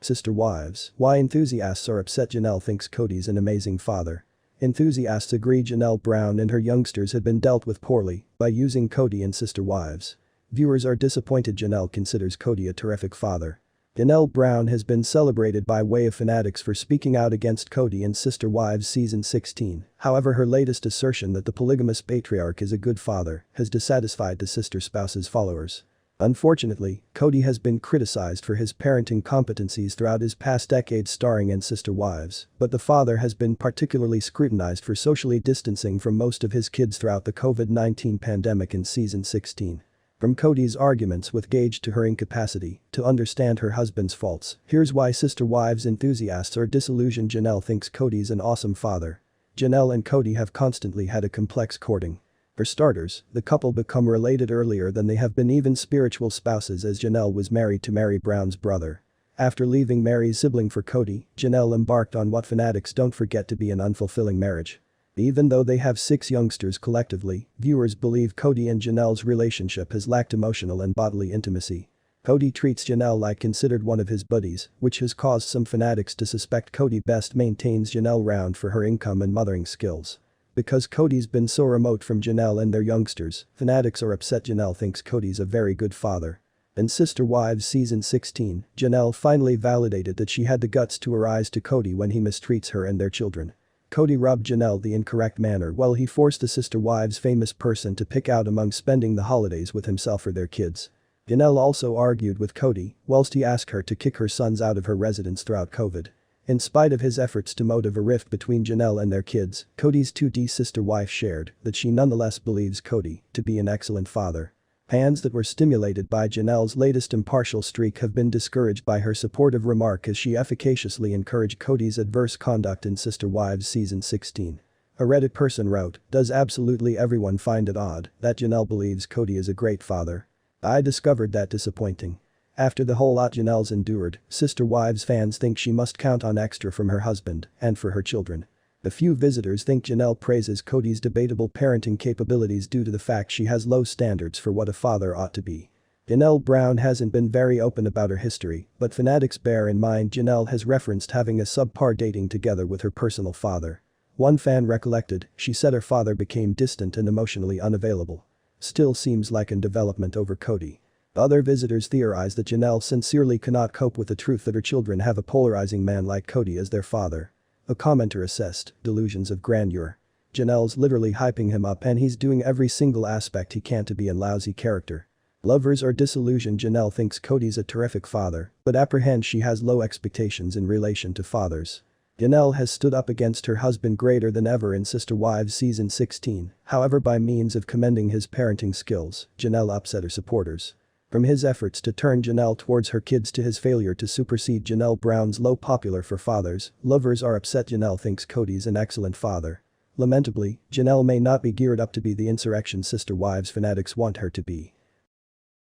Sister wives, why enthusiasts are upset. Janelle thinks Kody's an amazing father. Enthusiasts agree Janelle Brown and her youngsters had been dealt with poorly by using Kody and sister wives. Viewers are disappointed. Janelle considers Kody a terrific father. Janelle Brown has been celebrated by way of fanatics for speaking out against Kody and Sister Wives season 16, however her latest assertion that the polygamous patriarch is a good father has dissatisfied the sister spouse's followers. Unfortunately, Kody has been criticized for his parenting competencies throughout his past decades starring in Sister Wives, but the father has been particularly scrutinized for socially distancing from most of his kids throughout the COVID-19 pandemic in season 16. From Kody's arguments with Gage to her incapacity to understand her husband's faults, here's why Sister Wives enthusiasts are disillusioned. Janelle thinks Kody's an awesome father. Janelle and Kody have constantly had a complex courting. For starters, the couple become related earlier than they have been even spiritual spouses as Janelle was married to Mary Brown's brother. After leaving Mary's sibling for Kody, Janelle embarked on what fanatics don't forget to be an unfulfilling marriage. Even though they have 6 youngsters collectively, viewers believe Kody and Janelle's relationship has lacked emotional and bodily intimacy. Kody treats Janelle like considered one of his buddies, which has caused some fanatics to suspect Kody best maintains Janelle around for her income and mothering skills. Because Kody's been so remote from Janelle and their youngsters, fanatics are upset. Janelle thinks Kody's a very good father. In Sister Wives season 16, Janelle finally validated that she had the guts to arise to Kody when he mistreats her and their children. Kody robbed Janelle the incorrect manner while he forced the Sister Wives' famous person to pick out among spending the holidays with himself or their kids. Janelle also argued with Kody whilst he asked her to kick her sons out of her residence throughout COVID. In spite of his efforts to motive a rift between Janelle and their kids, Kody's 2D sister wife shared that she nonetheless believes Kody to be an excellent father. Fans that were stimulated by Janelle's latest impartial streak have been discouraged by her supportive remark as she efficaciously encouraged Kody's adverse conduct in Sister Wives season 16. A Reddit person wrote, "Does absolutely everyone find it odd that Janelle believes Kody is a great father? I discovered that disappointing. After the whole lot Janelle's endured, Sister Wives fans think she must count on extra from her husband and for her children." A few visitors think Janelle praises Kody's debatable parenting capabilities due to the fact she has low standards for what a father ought to be. Janelle Brown hasn't been very open about her history, but fanatics bear in mind Janelle has referenced having a subpar dating together with her personal father. One fan recollected, she said her father became distant and emotionally unavailable. Still seems like an development over Kody. Other visitors theorize that Janelle sincerely cannot cope with the truth that her children have a polarizing man like Kody as their father. A commenter assessed, "Delusions of grandeur. Janelle's literally hyping him up and he's doing every single aspect he can to be a lousy character." Lovers are disillusioned. Janelle thinks Kody's a terrific father, but apprehends she has low expectations in relation to fathers. Janelle has stood up against her husband greater than ever in Sister Wives season 16, however by means of commending his parenting skills, Janelle upset her supporters. From his efforts to turn Janelle towards her kids to his failure to supersede Janelle Brown's low popular for fathers, lovers are upset. Janelle thinks Kody's an excellent father. Lamentably, Janelle may not be geared up to be the insurrection Sister Wives fanatics want her to be.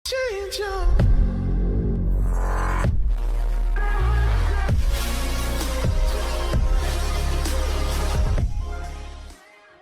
Change up.